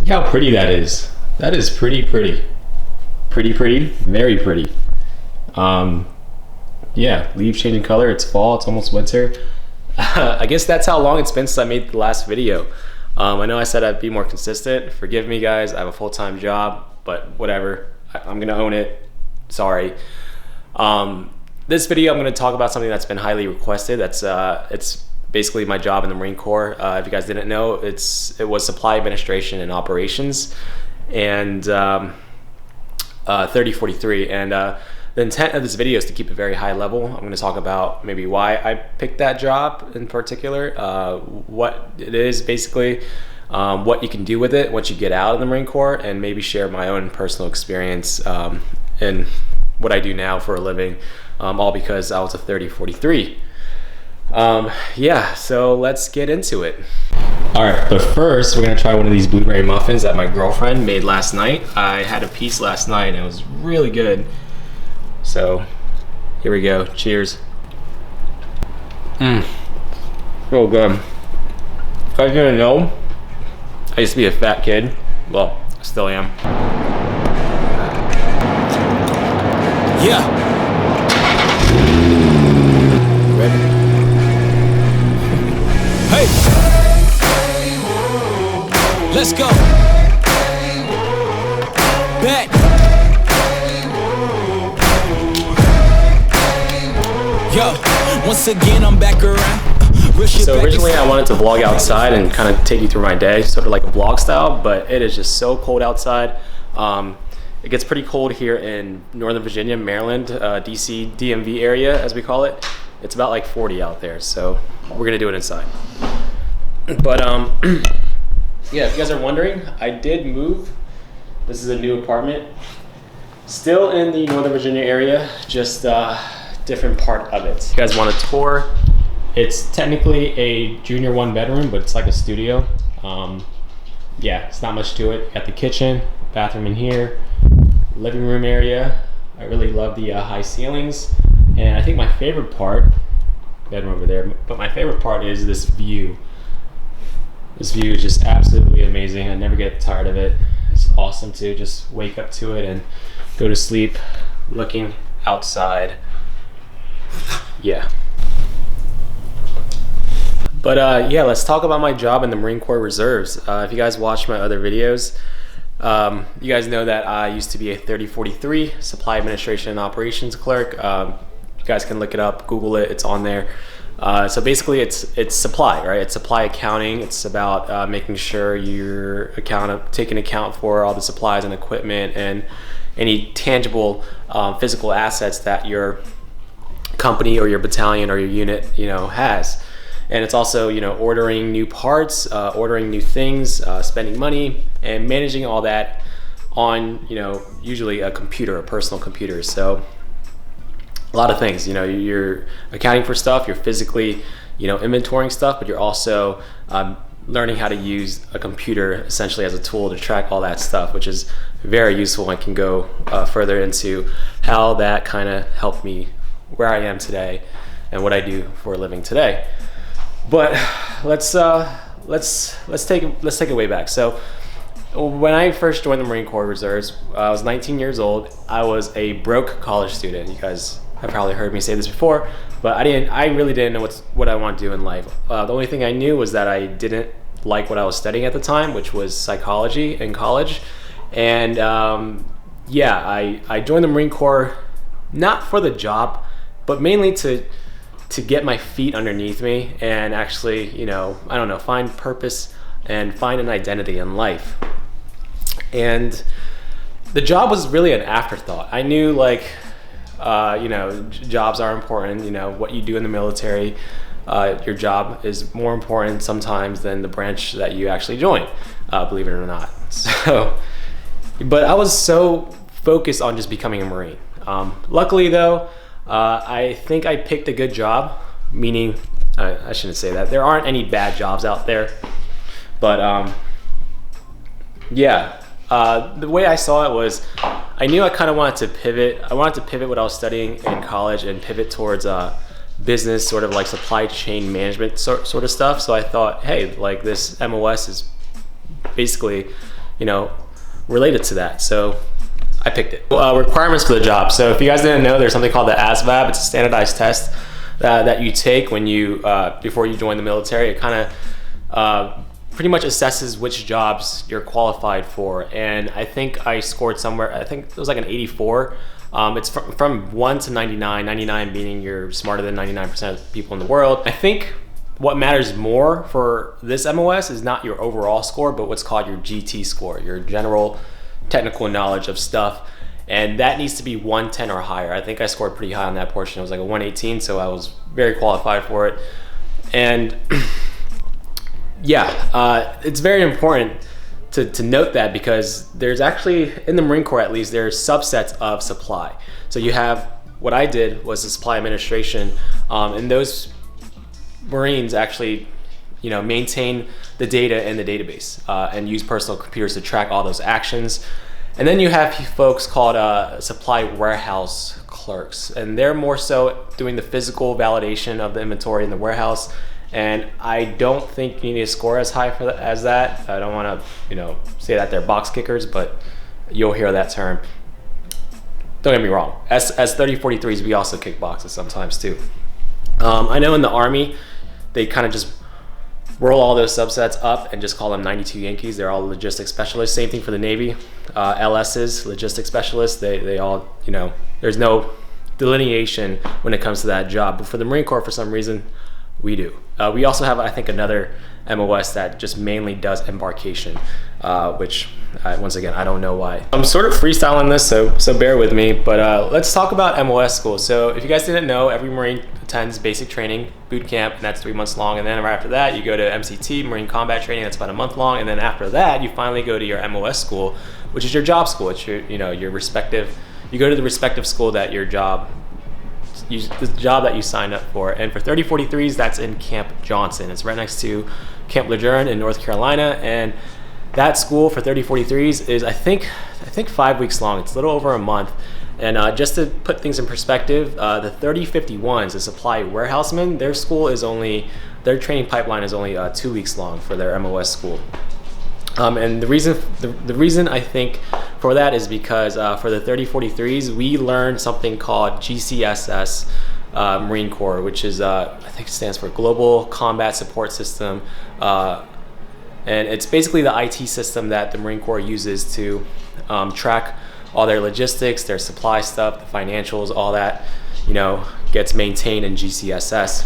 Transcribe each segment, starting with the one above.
how pretty that is. That is pretty. Very pretty. Yeah, leaves changing color. It's fall, it's almost winter. I guess that's how long it's been since I made the last video. I know I said I'd be more consistent. Forgive me guys, I have a full-time job, but whatever. I'm gonna own it. Sorry. This video I'm gonna talk about something that's been highly requested. It's basically my job in the Marine Corps. If you guys didn't know, it was supply administration and operations, and 3043. And the intent of this video is to keep it very high level. I'm going to talk about maybe why I picked that job in particular, what it is basically, what you can do with it once you get out of the Marine Corps, and maybe share my own personal experience in what I do now for a living, all because I was a 3043. Yeah, so let's get into it. All right, but first we're gonna try one of these blueberry muffins that my girlfriend made last night. I had a piece last night and it was really good. So here we go, cheers. So good. If you guys didn't know, I used to be a fat kid. Well, I still am. Yeah. Ready? Hey! Let's go! Back! Yo, once again I'm back around. So originally I wanted to vlog outside and kind of take you through my day, sort of like a vlog style, but it is just so cold outside. It gets pretty cold here in Northern Virginia, Maryland, DC, DMV area as we call it. It's about like 40 out there, so we're gonna do it inside. But yeah, if you guys are wondering, I did move. This is a new apartment. Still in the Northern Virginia area, just different part of it. If you guys want a tour, it's technically a junior 1 bedroom, but it's like a studio. Yeah, it's not much to it. Got the kitchen, bathroom in here, living room area. I really love the high ceilings. And I think my favorite part, bedroom over there, but my favorite part is this view. This view is just absolutely amazing. I never get tired of it. It's awesome to just wake up to it and go to sleep looking outside. Yeah. But yeah, let's talk about my job in the Marine Corps Reserves. If you guys watch my other videos, you guys know that I used to be a 3043 Supply Administration and Operations Clerk. You guys can look it up, Google it, it's on there. So basically it's supply, right? It's supply accounting. It's about making sure you're taking account for all the supplies and equipment and any tangible physical assets that your company or your battalion or your unit, has. And it's also, ordering new parts, ordering new things, spending money, and managing all that on, usually a computer, a personal computer. So a lot of things, you're accounting for stuff, you're physically, inventorying stuff, but you're also learning how to use a computer essentially as a tool to track all that stuff, which is very useful and can go further into how that kind of helped me where I am today and what I do for a living today. But let's take it way back. So when I first joined the Marine Corps Reserves, I was 19 years old. I was a broke college student. You guys have probably heard me say this before, but I really didn't know what I want to do in life. The only thing I knew was that I didn't like what I was studying at the time, which was psychology in college. And yeah, I joined the Marine Corps not for the job, but mainly to get my feet underneath me and actually, find purpose and find an identity in life. And the job was really an afterthought. I knew jobs are important, what you do in the military, your job is more important sometimes than the branch that you actually join, believe it or not. So, but I was so focused on just becoming a Marine. Luckily though, I think I picked a good job, meaning, I shouldn't say that. There aren't any bad jobs out there, but yeah, the way I saw it was, I knew I kind of wanted to pivot. I wanted to pivot what I was studying in college and pivot towards business, sort of like supply chain management sort of stuff. So I thought, hey, like this MOS is basically related to that. So I picked it. Requirements for the job. So if you guys didn't know, there's something called the ASVAB. It's a standardized test that you take when you before you join the military. It kind of pretty much assesses which jobs you're qualified for. And I think I scored somewhere, I think it was like an 84. It's from 1 to 99, 99 meaning you're smarter than 99% of people in the world. I think what matters more for this MOS is not your overall score, but what's called your GT score, your general technical knowledge of stuff. And that needs to be 110 or higher. I think I scored pretty high on that portion. It was like a 118, so I was very qualified for it. And yeah, it's very important to note that, because there's actually, in the Marine Corps at least, there's subsets of supply. So you have, what I did was the supply administration, and those Marines actually maintain the data in the database and use personal computers to track all those actions. And then you have folks called supply warehouse clerks, and they're more so doing the physical validation of the inventory in the warehouse. And I don't think you need to score as high as that. I don't want to say that they're box kickers, but you'll hear that term. Don't get me wrong, as 3043s we also kick boxes sometimes too. I know in the Army they kind of just roll all those subsets up and just call them 92 Yankees. They're all logistics specialists. Same thing for the Navy. LSs, logistics specialists, they all, there's no delineation when it comes to that job. But for the Marine Corps, for some reason, we do. We also have, I think, another MOS that just mainly does embarkation, which once again, I don't know why. I'm sort of freestyling this, so bear with me, but let's talk about MOS school. So if you guys didn't know, every Marine attends basic training boot camp, and that's 3 months long. And then right after that, you go to MCT, Marine Combat Training, that's about a month long. And then after that, you finally go to your MOS school, which is your job school. It's your respective, you go to the respective school that your job, the job that you signed up for. And for 3043s, that's in Camp Johnson. It's right next to Camp Lejeune in North Carolina. And that school for 3043s is I think 5 weeks long. It's a little over a month. And just to put things in perspective, the 3051s, the supply warehousemen, their training pipeline is only 2 weeks long for their MOS school. And the reason I think for that is because for the 3043s, we learned something called GCSS Marine Corps, which is, I think it stands for Global Combat Support System. And it's basically the IT system that the Marine Corps uses to track all their logistics, their supply stuff, the financials, all that, gets maintained in GCSS.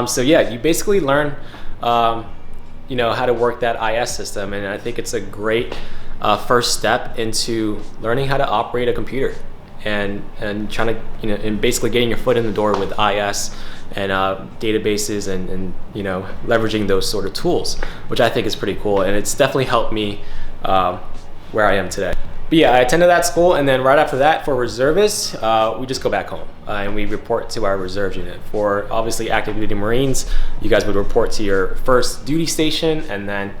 So yeah, you basically learn, how to work that IS system. And I think it's a great first step into learning how to operate a computer and trying to, and basically getting your foot in the door with IS and databases and leveraging those sort of tools, which I think is pretty cool. And it's definitely helped me where I am today. But yeah, I attended that school, and then right after that, for reservists, we just go back home and we report to our reserves unit. For obviously active duty Marines, you guys would report to your first duty station and then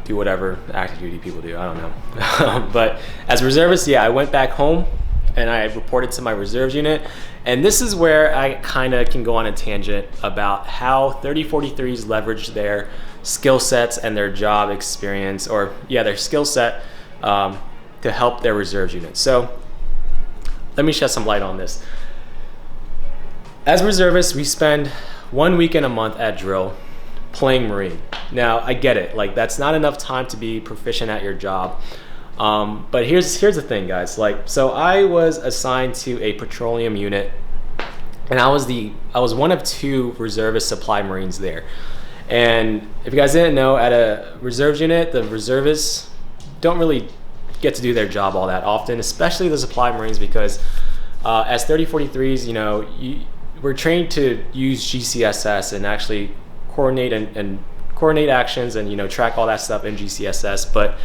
do whatever active duty people do. I don't know. But as reservists, yeah, I went back home and I reported to my reserves unit. And this is where I kind of can go on a tangent about how 3043s leverage their skill sets and their job experience, or yeah, their skill set to help their reserves unit. So let me shed some light on this. As reservists, we spend 1 weekend a month at drill playing Marine. Now, I get it. Like, that's not enough time to be proficient at your job. But here's the thing, guys. So I was assigned to a petroleum unit, and I was one of 2 reservist supply Marines there. And if you guys didn't know, at a reserves unit, the reservists don't really get to do their job all that often, especially the supply Marines, because as 3043s, we're trained to use GCSS and actually coordinate and coordinate actions and track all that stuff in GCSS. But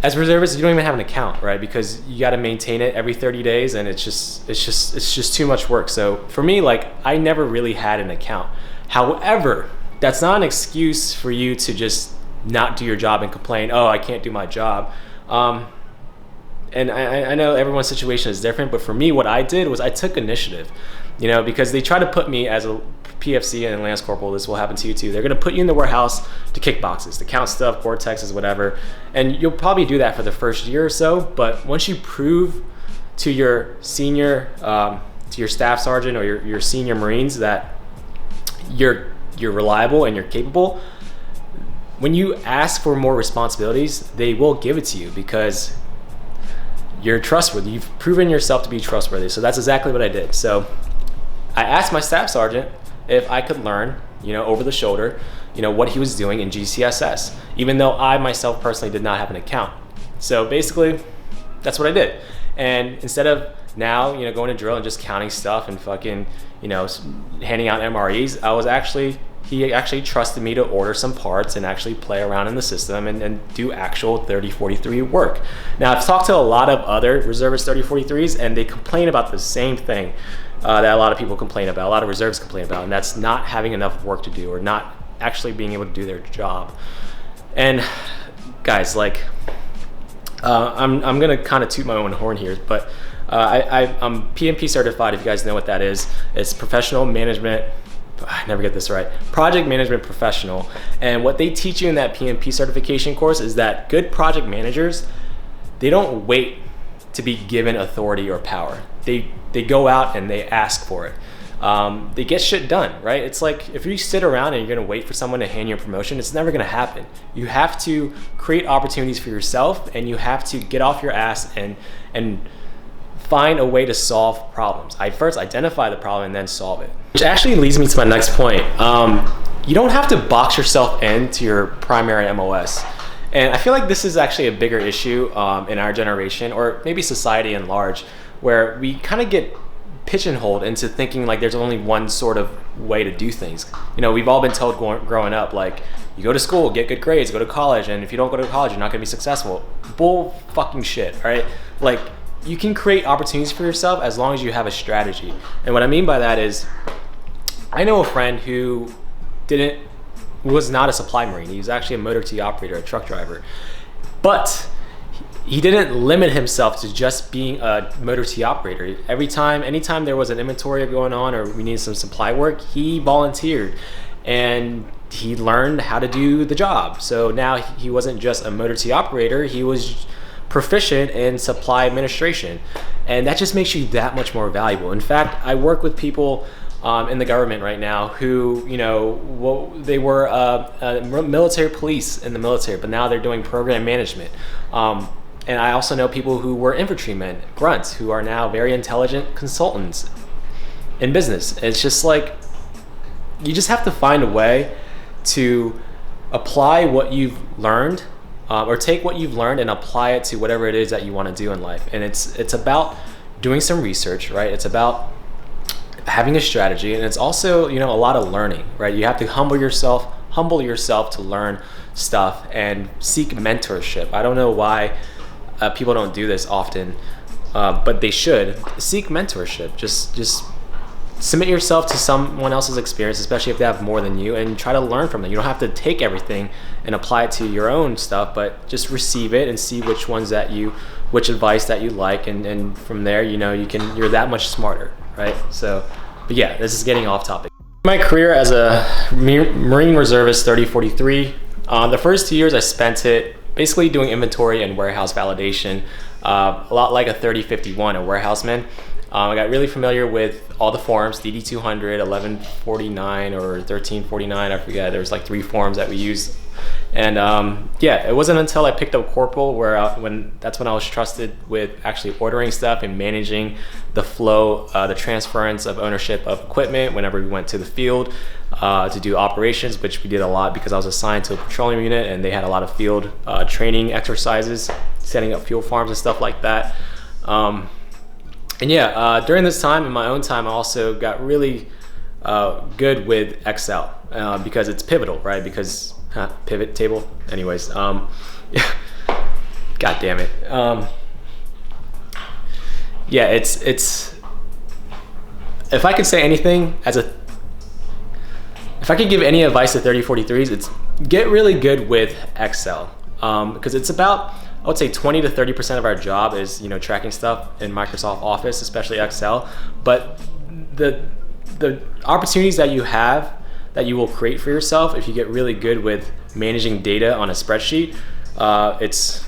as reservists, you don't even have an account, right? Because you got to maintain it every 30 days, and it's just too much work. So for me, I never really had an account. However, that's not an excuse for you to just not do your job and complain, oh, I can't do my job. And I know everyone's situation is different, but for me, what I did was I took initiative, because they try to put me as a PFC and Lance Corporal, this will happen to you too. They're going to put you in the warehouse to kick boxes, to count stuff, Gore-Texes, whatever. And you'll probably do that for the first year or so. But once you prove to your senior, to your staff sergeant or your senior Marines that you're reliable and you're capable, when you ask for more responsibilities, they will give it to you because you're trustworthy. You've proven yourself to be trustworthy. So that's exactly what I did. So I asked my staff sergeant if I could learn, over the shoulder, what he was doing in GCSS, even though I myself personally did not have an account. So basically, that's what I did. And instead of now, going to drill and just counting stuff and fucking, handing out MREs, he actually trusted me to order some parts and actually play around in the system and do actual 3043 work. Now, I've talked to a lot of other reservist 3043s, and they complain about the same thing that a lot of people complain about, a lot of reservists complain about, and that's not having enough work to do or not actually being able to do their job. And guys, I'm gonna kind of toot my own horn here, but I'm PMP certified, if you guys know what that is. It's professional management, I never get this right, project management professional. And what they teach you in that PMP certification course is that good project managers, they don't wait to be given authority or power. They go out and they ask for it. They get shit done, right? It's like if you sit around and you're gonna wait for someone to hand you a promotion, it's never gonna happen. You have to create opportunities for yourself, and you have to get off your ass and find a way to solve problems. I first identify the problem and then solve it. Which actually leads me to my next point. You don't have to box yourself into your primary MOS. And I feel like this is actually a bigger issue in our generation, or maybe society in large, where we kind of get pigeonholed into thinking like there's only one sort of way to do things. We've all been told growing up, like, you go to school, get good grades, go to college, and if you don't go to college, you're not gonna be successful. Bull fucking shit, all right? Like, you can create opportunities for yourself as long as you have a strategy. And what I mean by that is, I know a friend who was not a supply Marine. He was actually a motor T operator, a truck driver. But he didn't limit himself to just being a motor T operator. Anytime there was an inventory going on or we needed some supply work, he volunteered and he learned how to do the job. So now he wasn't just a motor T operator, he was proficient in supply administration. And that just makes you that much more valuable. In fact, I work with people in the government right now who, they were military police in the military, but now they're doing program management. And I also know people who were infantrymen, grunts, who are now very intelligent consultants in business. It's just like, you just have to find a way to apply what you've learned, or take what you've learned and apply it to whatever it is that you want to do in life. And it's about doing some research, right? It's about having a strategy, and it's also, a lot of learning, right? You have to humble yourself to learn stuff and seek mentorship. I don't know why people don't do this often, but they should. Seek mentorship. Just submit yourself to someone else's experience, especially if they have more than you, and try to learn from them. You don't have to take everything and apply it to your own stuff, but just receive it and see which advice that you like, and from there, you're that much smarter, right? So, but yeah, this is getting off topic. My career as a Marine Reservist 3043, the first 2 years I spent it basically doing inventory and warehouse validation, a lot like a 3051, a warehouseman. I got really familiar with all the forms, DD200, 1149 or 1349, I forget. There was like 3 forms that we used. And it wasn't until I picked up Corporal that's when I was trusted with actually ordering stuff and managing the flow, the transference of ownership of equipment whenever we went to the field to do operations, which we did a lot because I was assigned to a petroleum unit and they had a lot of field training exercises, setting up fuel farms and stuff like that. During this time, in my own time, I also got really good with Excel because it's pivotal, right? Because pivot table. Anyways, God damn it. It's. If I could say anything if I could give any advice to 3043s, it's get really good with Excel because it's about, I would say 20 to 30% of our job is, tracking stuff in Microsoft Office, especially Excel. But the the opportunities that you have that you will create for yourself if you get really good with managing data on a spreadsheet,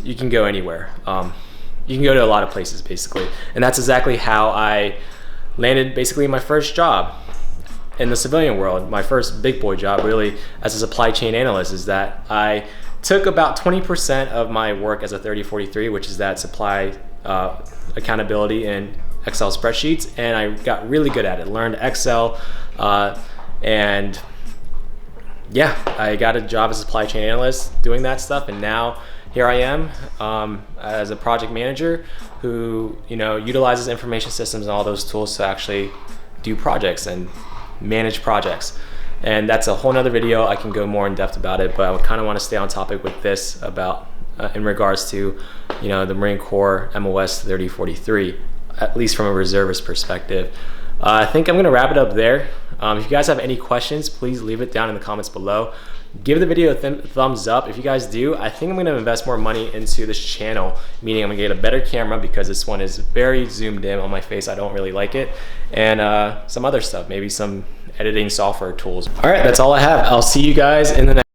you can go anywhere. You can go to a lot of places basically, and that's exactly how I landed basically my first job in the civilian world. My first big boy job really as a supply chain analyst is that I took about 20% of my work as a 3043, which is that supply accountability in Excel spreadsheets, and I got really good at it, learned Excel, and yeah, I got a job as a supply chain analyst doing that stuff, and now here I am as a project manager who utilizes information systems and all those tools to actually do projects and manage projects. And that's a whole nother video. I can go more in depth about it, but I would kind of want to stay on topic with this about in regards to the Marine Corps MOS 3043, at least from a reservist perspective. I think I'm going to wrap it up there. If you guys have any questions, please leave it down in the comments below. Give the video a thumbs up. If you guys do, I think I'm going to invest more money into this channel, meaning I'm going to get a better camera because this one is very zoomed in on my face. I don't really like it. And some other stuff, maybe some editing software tools. All right, that's all I have. I'll see you guys in the next